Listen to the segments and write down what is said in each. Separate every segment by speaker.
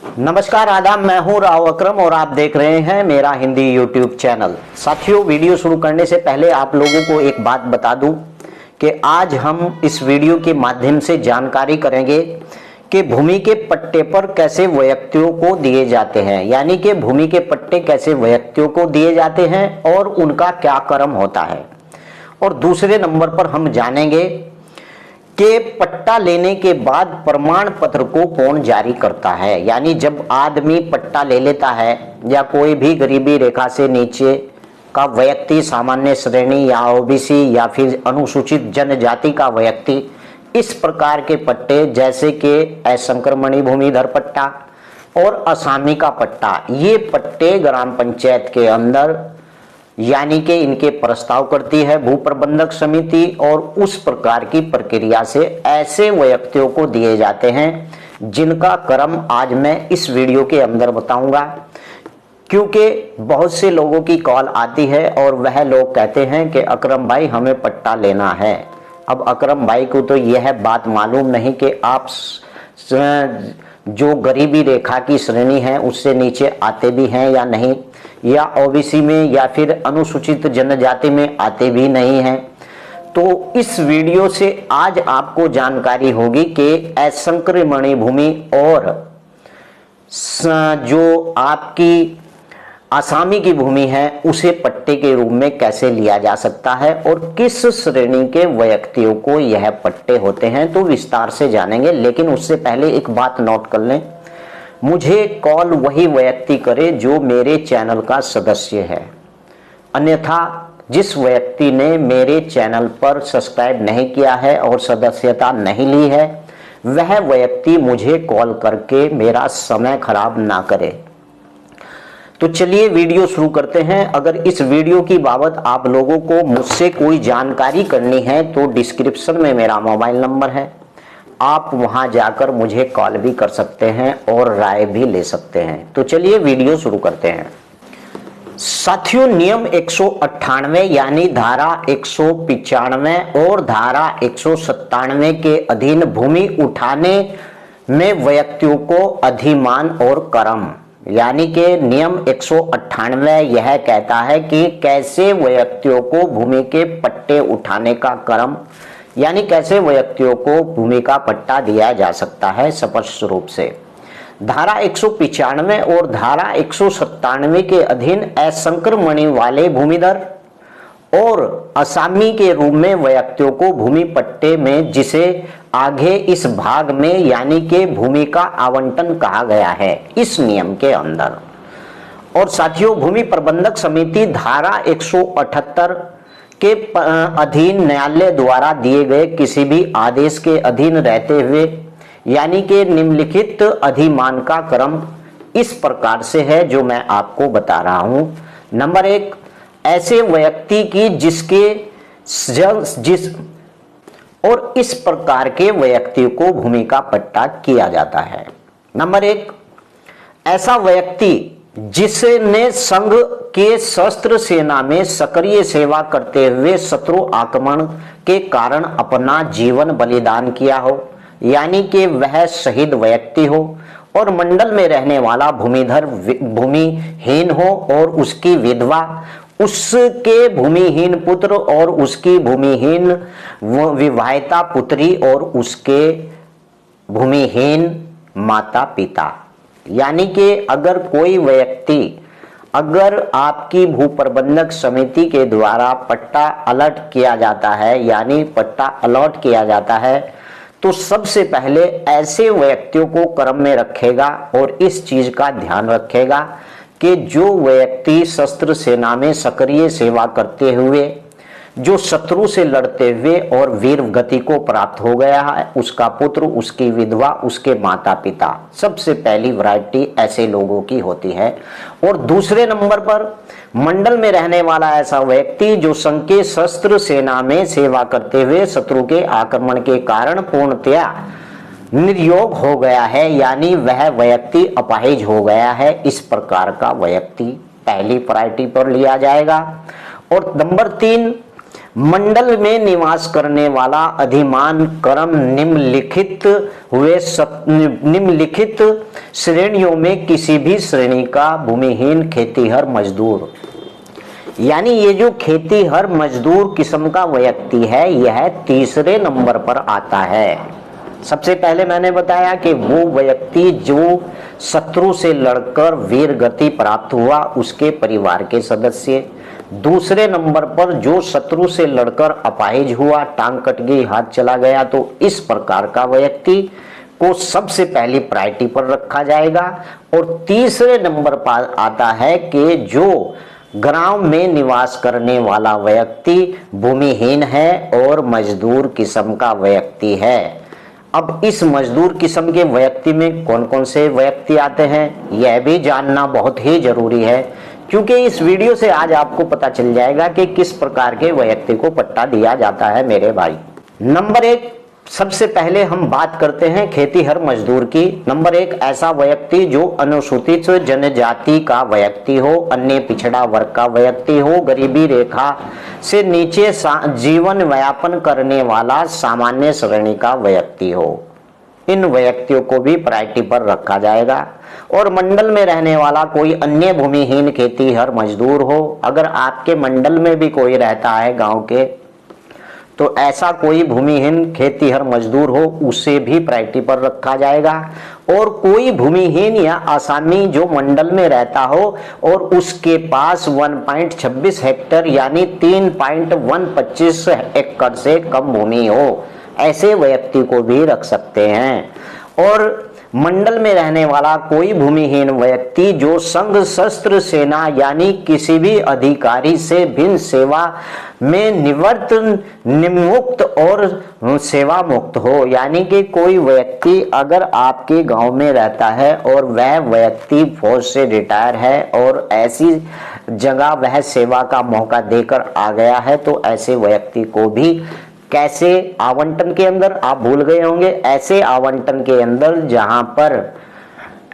Speaker 1: नमस्कार आदाब, मैं हूं राव अकरम और आप देख रहे हैं मेरा हिंदी यूट्यूब चैनल। साथियों, वीडियो शुरू करने से पहले आप लोगों को एक बात बता दूं कि आज हम इस वीडियो के माध्यम से जानकारी करेंगे कि भूमि के पट्टे पर कैसे व्यक्तियों को दिए जाते हैं, यानी कि भूमि के पट्टे कैसे व्यक्तियों को दिए जाते हैं और उनका क्या क्रम होता है। और दूसरे नंबर पर हम जानेंगे कि पट्टा लेने के बाद प्रमाण पत्र को कौन जारी करता है, यानी जब आदमी पट्टा ले लेता है या कोई भी गरीबी रेखा से नीचे का व्यक्ति, सामान्य श्रेणी या ओबीसी या फिर अनुसूचित जनजाति का व्यक्ति इस प्रकार के पट्टे जैसे कि असंक्रमणी भूमिधर पट्टा और असामी का पट्टा, ये पट्टे ग्राम पंचायत के अंदर यानी कि इनके प्रस्ताव करती है भू प्रबंधक समिति और उस प्रकार की प्रक्रिया से ऐसे व्यक्तियों को दिए जाते हैं जिनका क्रम आज मैं इस वीडियो के अंदर बताऊंगा। क्योंकि बहुत से लोगों की कॉल आती है और वह लोग कहते हैं कि अकरम भाई हमें पट्टा लेना है। अब अकरम भाई को तो यह बात मालूम नहीं कि आप जो गरीबी रेखा की श्रेणी है उससे नीचे आते भी हैं या नहीं, या ओबीसी में या फिर अनुसूचित जनजाति में आते भी नहीं हैं। तो इस वीडियो से आज आपको जानकारी होगी कि असंक्रमणी भूमि और जो आपकी आसामी की भूमि है उसे पट्टे के रूप में कैसे लिया जा सकता है और किस श्रेणी के व्यक्तियों को यह पट्टे होते हैं, तो विस्तार से जानेंगे। लेकिन उससे पहले एक बात नोट कर लें, मुझे कॉल वही व्यक्ति करे जो मेरे चैनल का सदस्य है, अन्यथा जिस व्यक्ति ने मेरे चैनल पर सब्सक्राइब नहीं किया है और सदस्यता नहीं ली है वह व्यक्ति मुझे कॉल करके मेरा समय खराब ना करे। तो चलिए वीडियो शुरू करते हैं। अगर इस वीडियो की बाबत आप लोगों को मुझसे कोई जानकारी करनी है तो डिस्क्रिप्शन में मेरा मोबाइल नंबर है, आप वहां जाकर मुझे कॉल भी कर सकते हैं और राय भी ले सकते हैं। तो चलिए वीडियो शुरू करते हैं। साथियों, नियम 198 यानी धारा 195 और धारा 197 के अधीन भूमि उठाने में व्यक्तियों को अधिमान और क्रम, यानी कि नियम 198 यह कहता है कि कैसे व्यक्तियों को भूमि के पट्टे उठाने का क्रम, यानी कैसे व्यक्तियों को भूमि का पट्टा दिया जा सकता है। स्पष्ट रूप से धारा 195 और धारा 197 के अधीन असंक्रमणी वाले भूमिधर और असामी के रूप में व्यक्तियों को भूमि पट्टे में, जिसे आगे इस भाग में यानी कि भूमि का आवंटन कहा गया है इस नियम के अंदर। और साथियों, भूमि प्रबंधक समिति धारा 178 के अधीन न्यायालय द्वारा दिए गए किसी भी आदेश के अधीन रहते हुए यानी कि निम्नलिखित अधिमान का क्रम इस प्रकार से है जो मैं आपको बता रहा हूं। नंबर 1, ऐसे व्यक्ति की जिस और इस प्रकार के व्यक्ति को भूमि का पट्टा किया जाता है। नंबर 1, ऐसा व्यक्ति जिसने संघ के सशस्त्र सेना में सक्रिय सेवा करते हुए शत्रु आक्रमण के कारण अपना जीवन बलिदान किया हो, यानी कि वह शहीद व्यक्ति हो और मंडल में रहने वाला भूमिधर भूमिहीन हो और उसकी विधवा, उसके भूमिहीन पुत्र और उसकी भूमिहीन विवाहिता पुत्री और उसके भूमिहीन माता पिता। यानी कि अगर कोई व्यक्ति, अगर आपकी भू प्रबंधक समिति के द्वारा पट्टा अलॉट किया जाता है यानी पट्टा अलॉट किया जाता है तो सबसे पहले ऐसे व्यक्तियों को क्रम में रखेगा और इस चीज का ध्यान रखेगा कि जो व्यक्ति शस्त्र सेना में सक्रिय सेवा करते हुए, जो शत्रु से लड़ते हुए और वीर गति को प्राप्त हो गया है, उसका पुत्र, उसकी विधवा, उसके माता पिता, सबसे पहली वैरायटी ऐसे लोगों की होती है। और दूसरे नंबर पर मंडल में रहने वाला ऐसा व्यक्ति जो संघ के शस्त्र सेना में सेवा करते हुए शत्रु के आक्रमण के कारण पूर्णतया निर्योग हो गया है, यानी वह व्यक्ति अपाहिज हो गया है, इस प्रकार का व्यक्ति पहली प्रायोरिटी पर लिया जाएगा। और नंबर 3, मंडल में निवास करने वाला अधिमान क्रम निम्नलिखित श्रेणियों में किसी भी श्रेणी का भूमिहीन खेतीहर मजदूर, यानी ये जो खेतीहर मजदूर किस्म का व्यक्ति है यह तीसरे नंबर पर आता है। सबसे पहले मैंने बताया कि वो व्यक्ति जो शत्रु से लड़कर वीर गति प्राप्त हुआ उसके परिवार के सदस्य, दूसरे नंबर पर जो शत्रु से लड़कर अपाहिज हुआ, टांग कट गई, हाथ चला गया, तो इस प्रकार का व्यक्ति को सबसे पहली प्रायोरिटी पर रखा जाएगा। और तीसरे नंबर पर आता है कि जो ग्राम में निवास करने वाला व्यक्ति भूमिहीन है और मजदूर किस्म का व्यक्ति है। अब इस मजदूर किस्म के व्यक्ति में कौन कौन से व्यक्ति आते हैं यह भी जानना बहुत ही जरूरी है, क्योंकि इस वीडियो से आज आपको पता चल जाएगा कि किस प्रकार के व्यक्ति को पट्टा दिया जाता है मेरे भाई। नंबर 1, सबसे पहले हम बात करते हैं खेतीहर मजदूर की। नंबर 1, ऐसा व्यक्ति जो अनुसूचित जनजाति का व्यक्ति हो, अन्य पिछड़ा वर्ग का व्यक्ति हो, गरीबी रेखा से नीचे जीवन व्यापन करने वाला सामान्य श्रेणी का व्यक्ति हो। इन व्यक्तियों को भी प्रायोरिटी पर रखा जाएगा। और मंडल में रहने वाला कोई अन्य भूमिहीन खेतीहर मजदूर हो, अगर आपके मंडल में भी कोई रहता है गांव के, तो ऐसा कोई भूमिहीन खेतीहर मजदूर हो उसे भी प्रायोरिटी पर रखा जाएगा। और कोई भूमिहीन या आसामी जो मंडल में रहता हो और उसके पास 1.26 हेक्टेयर यानी 3.125 एकड़ से कम भूमि हो, ऐसे व्यक्ति को भी रख सकते हैं। और मंडल में रहने वाला कोई भूमिहीन व्यक्ति जो संघ शस्त्र सेना यानी किसी भी अधिकारी से भिन्न सेवा में निवृत्त, निमुक्त और सेवा मुक्त हो, यानी कि कोई व्यक्ति अगर आपके गांव में रहता है और वह व्यक्ति फौज से रिटायर है और ऐसी जगह वह सेवा का मौका देकर आ गया है, तो ऐसे व्यक्ति को भी कैसे आवंटन के अंदर, आप भूल गए होंगे, ऐसे आवंटन के अंदर जहां पर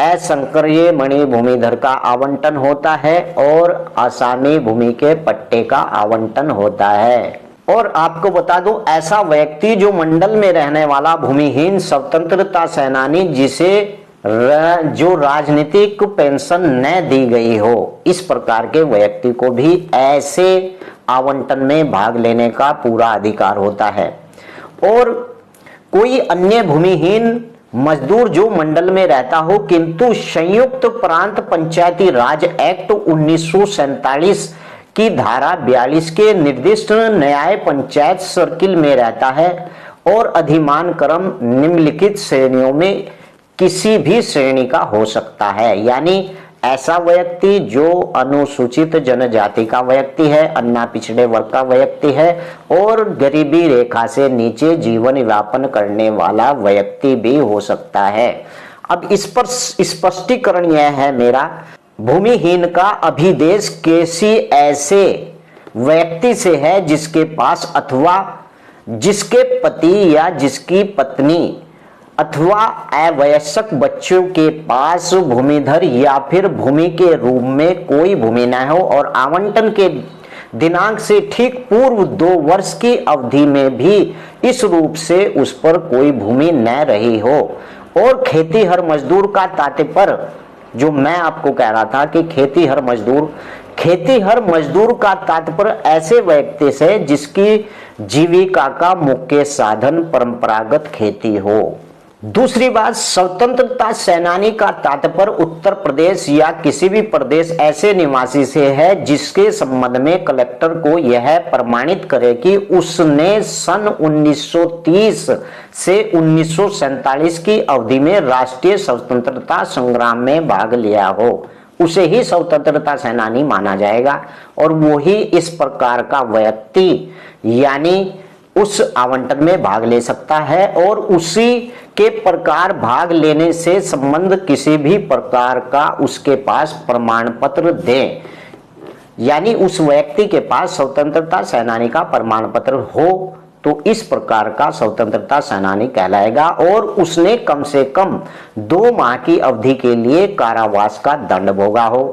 Speaker 1: असंकरीय मणि भूमिधर का आवंटन होता है और आसामी भूमि के पट्टे का आवंटन होता है। और आपको बता दूं, ऐसा व्यक्ति जो मंडल में रहने वाला भूमिहीन स्वतंत्रता सेनानी जिसे जो राजनीतिक पेंशन न दी गई हो, इस प्रकार के व्यक्ति को भी ऐसे आवंटन में भाग लेने का पूरा अधिकार होता है। और कोई अन्य भूमिहीन मजदूर जो मंडल में रहता हो किंतु संयुक्त प्रांत पंचायती राज एक्ट 1947 की धारा 42 के निर्दिष्ट न्याय पंचायत सर्किल में रहता है और अधिमान क्रम निम्नलिखित श्रेणियों में किसी भी श्रेणी का हो सकता है, यानी ऐसा व्यक्ति जो अनुसूचित जनजाति का व्यक्ति है, अन्ना पिछड़े वर्ग का व्यक्ति है और गरीबी रेखा से नीचे जीवन यापन करने वाला व्यक्ति भी हो सकता है। अब इस पर स्पष्टीकरण यह है मेरा, भूमिहीन का अभिदेश किसी ऐसे व्यक्ति से है जिसके पास अथवा जिसके पति या जिसकी पत्नी अथवा अवयस्क बच्चों के पास भूमिधर या फिर भूमि के रूप में कोई भूमि न हो और आवंटन के दिनांक से ठीक पूर्व 2 वर्ष की अवधि में भी इस रूप से उस पर कोई भूमि न रही हो। और खेतीहर मजदूर का तात्पर्य जो मैं आपको कह रहा था कि खेतीहर मजदूर का तात्पर्य ऐसे व्यक्ति से जिसकी जीविका का मुख्य साधन परंपरागत खेती हो। दूसरी बात, स्वतंत्रता सेनानी का तात्पर्य उत्तर प्रदेश या किसी भी प्रदेश ऐसे निवासी से है जिसके संबंध में कलेक्टर को यह प्रमाणित करे कि उसने सन 1930 से 1947 की अवधि में राष्ट्रीय स्वतंत्रता संग्राम में भाग लिया हो, उसे ही स्वतंत्रता सेनानी माना जाएगा। और वो ही इस प्रकार का व्यक्ति यानी उस आवंटन में भाग ले सकता है और उसी के प्रकार भाग लेने से संबंध किसी भी प्रकार का उसके पास प्रमाण पत्र दें, यानी उस व्यक्ति के पास स्वतंत्रता सेनानी का प्रमाण पत्र हो तो इस प्रकार का स्वतंत्रता सेनानी कहलाएगा। और उसने कम से कम 2 माह की अवधि के लिए कारावास का दंड भोगा हो,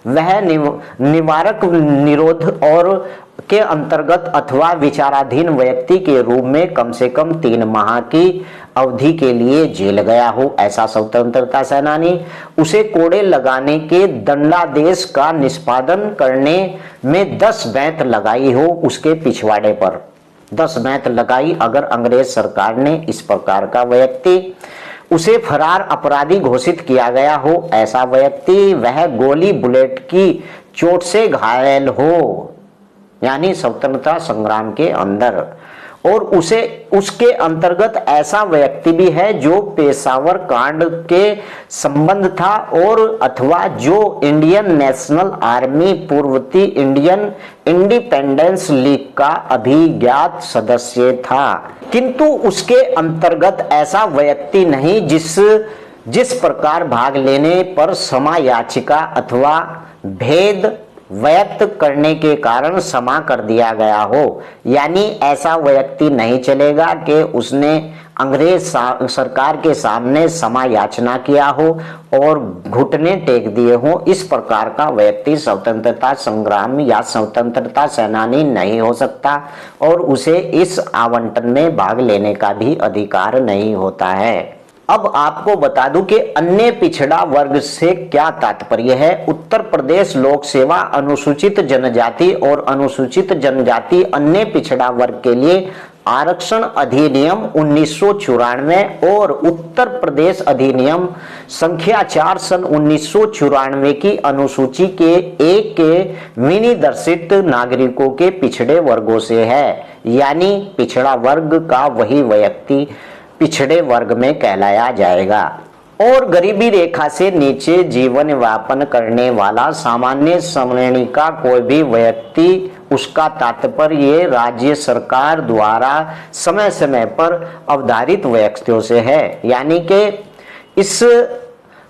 Speaker 1: वह निवारक निरोध और के अंतर्गत अथवा विचाराधीन व्यक्ति के रूप में कम से कम 3 माह की अवधि के लिए जेल गया हो ऐसा स्वतंत्रता सेनानी, उसे कोड़े लगाने के दंडादेश का निष्पादन करने में 10 बैंत लगाई हो उसके पिछवाड़े पर 10 बैंत लगाई अगर अंग्रेज सरकार ने इस प्रकार का व्यक्ति, उसे फरार अपराधी घोषित किया गया हो ऐसा व्यक्ति, वह गोली बुलेट की चोट से घायल हो यानी स्वतंत्रता संग्राम के अंदर, और उसके अंतर्गत ऐसा व्यक्ति भी है जो पेशावर कांड के संबंध था और अथवा जो इंडियन नेशनल आर्मी पूर्ववर्ती इंडियन इंडिपेंडेंस लीग का अभिज्ञात सदस्य था, किंतु उसके अंतर्गत ऐसा व्यक्ति नहीं जिस प्रकार भाग लेने पर क्षमा याचिका अथवा भेद व्यक्त करने के कारण क्षमा कर दिया गया हो, यानी ऐसा व्यक्ति नहीं चलेगा कि उसने अंग्रेज सरकार के सामने क्षमा याचना किया हो और घुटने टेक दिए हो। इस प्रकार का व्यक्ति स्वतंत्रता संग्राम या स्वतंत्रता सेनानी नहीं हो सकता और उसे इस आवंटन में भाग लेने का भी अधिकार नहीं होता है। अब आपको बता दूं कि अन्य पिछड़ा वर्ग से क्या तात्पर्य है। उत्तर प्रदेश लोक सेवा अनुसूचित जनजाति और अनुसूचित जनजाति अन्य पिछड़ा वर्ग के लिए आरक्षण अधिनियम 1994 और उत्तर प्रदेश अधिनियम संख्या 4 सन 1994 की अनुसूची के 1 के विनिर्देशित नागरिकों के पिछड़े वर्गों से है, यानी पिछड़ा वर्ग का वही व्यक्ति पिछड़े वर्ग में कहलाया जाएगा। और गरीबी रेखा से नीचे जीवन यापन करने वाला सामान्य श्रेणी का कोई भी व्यक्ति, उसका तात्पर्य राज्य सरकार द्वारा समय समय पर अवधारित व्यक्तियों से है, यानी कि इस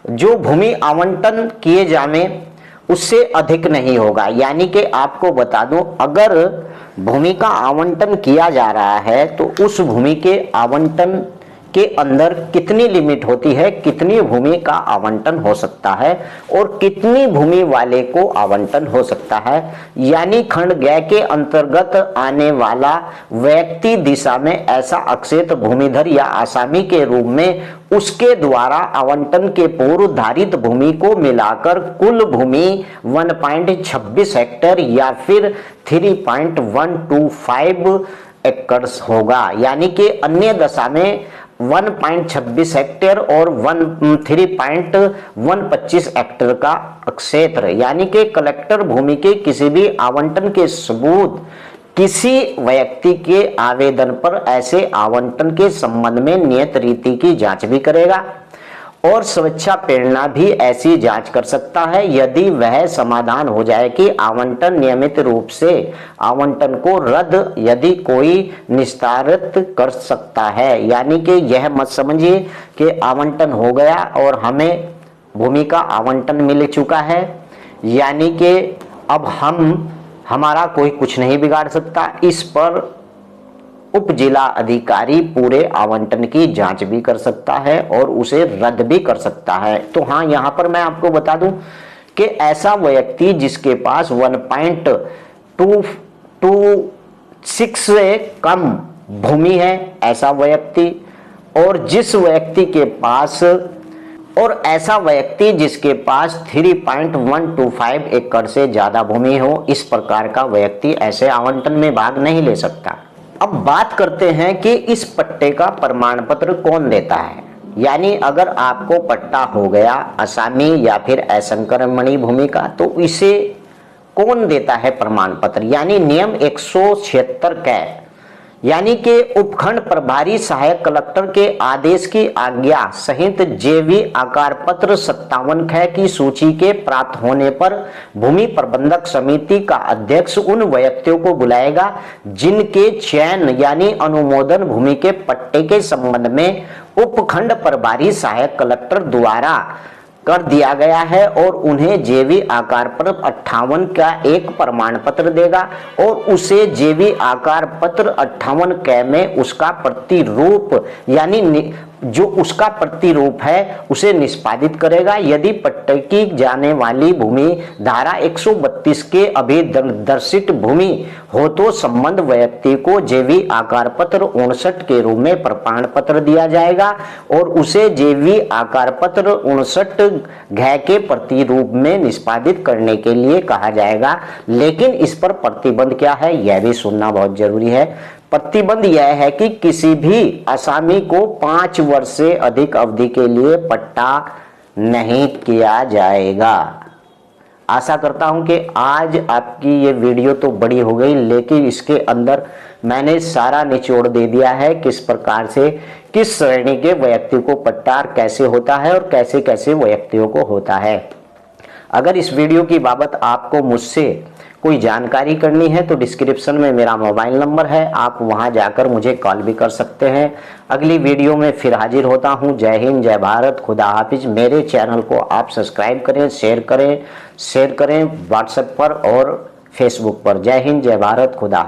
Speaker 1: जो भूमि आवंटन किए जावे उससे अधिक नहीं होगा। यानी कि आपको बता दूं, अगर भूमि का आवंटन किया जा रहा है तो उस भूमि के आवंटन के अंदर कितनी लिमिट होती है, कितनी भूमि का आवंटन हो सकता है और कितनी भूमि वाले को आवंटन हो सकता है, यानी खंड ग के अंतर्गत आने वाला व्यक्ति दिशा में ऐसा अक्षेत्र भूमिधर या आसामी के रूप में उसके द्वारा आवंटन के पूर्व धारित भूमि को मिलाकर कुल भूमि 1.26 हेक्टेयर या फिर 3.125 एकड़ होगा, यानी कि अन्य दशा में 1.26 हेक्टेयर और 3.125 हेक्टेयर का क्षेत्र, यानी कि कलेक्टर भूमि के किसी भी आवंटन के सबूत किसी व्यक्ति के आवेदन पर ऐसे आवंटन के संबंध में नियत रीति की जांच भी करेगा और स्वेच्छा प्रेरणा भी ऐसी जांच कर सकता है यदि वह समाधान हो जाए कि आवंटन नियमित रूप से आवंटन को रद्द यदि कोई निस्तारित कर सकता है। यानी कि यह मत समझिए कि आवंटन हो गया और हमें भूमि का आवंटन मिल चुका है, यानी कि अब हमारा कोई कुछ नहीं बिगाड़ सकता। इस पर उप जिला अधिकारी पूरे आवंटन की जांच भी कर सकता है और उसे रद्द भी कर सकता है। तो हाँ, यहाँ पर मैं आपको बता दूं कि ऐसा व्यक्ति जिसके पास 1.226 से कम भूमि है, ऐसा व्यक्ति और ऐसा व्यक्ति जिसके पास 3.125 एकड़ से ज्यादा भूमि हो, इस प्रकार का व्यक्ति ऐसे आवंटन में भाग नहीं ले सकता। अब बात करते हैं कि इस पट्टे का प्रमाण पत्र कौन देता है। यानी अगर आपको पट्टा हो गया असामी या फिर असंक्रमणी भूमि का, तो इसे कौन देता है प्रमाण पत्र। यानी नियम 176 क, यानी कि उपखंड प्रभारी सहायक कलेक्टर के आदेश की आज्ञा सहित जेवी आकार पत्र 57 ख की सूची के प्राप्त होने पर भूमि प्रबंधक समिति का अध्यक्ष उन व्यक्तियों को बुलाएगा जिनके चयन यानी अनुमोदन भूमि के पट्टे के संबंध में उपखंड प्रभारी सहायक कलेक्टर द्वारा कर दिया गया है और उन्हें जेवी आकार पत्र 58 का एक प्रमाण पत्र देगा और उसे जेवी आकार पत्र 58 क में उसका प्रतिरूप यानी जो उसका प्रतिरूप है उसे निष्पादित करेगा। यदि पट्टे की जाने वाली भूमि धारा 132 के अभिदर्शित भूमि हो तो संबद्ध व्यक्ति को जेवी आकार पत्र 59 के रूप में प्रमाण पत्र दिया जाएगा और उसे जेवी आकार पत्र 59 घ के प्रतिरूप में निष्पादित करने के लिए कहा जाएगा। लेकिन इस पर प्रतिबंध क्या है, यह भी सुनना बहुत जरूरी है। प्रतिबंध यह है कि किसी भी आसामी को 5 वर्ष से अधिक अवधि के लिए पट्टा नहीं किया जाएगा। आशा करता हूं कि आज आपकी ये वीडियो तो बड़ी हो गई, लेकिन इसके अंदर मैंने सारा निचोड़ दे दिया है किस प्रकार से किस श्रेणी के व्यक्ति को पट्टा कैसे होता है और कैसे कैसे व्यक्तियों को होता है। अगर इस वीडियो की बाबत आपको मुझसे कोई जानकारी करनी है तो डिस्क्रिप्शन में मेरा मोबाइल नंबर है, आप वहां जाकर मुझे कॉल भी कर सकते हैं। अगली वीडियो में फिर हाजिर होता हूं। जय हिंद, जय भारत, खुदा हाफिज। मेरे चैनल को आप सब्सक्राइब करें, शेयर करें व्हाट्सएप पर और फेसबुक पर। जय हिंद, जय भारत, खुदा हाफिज।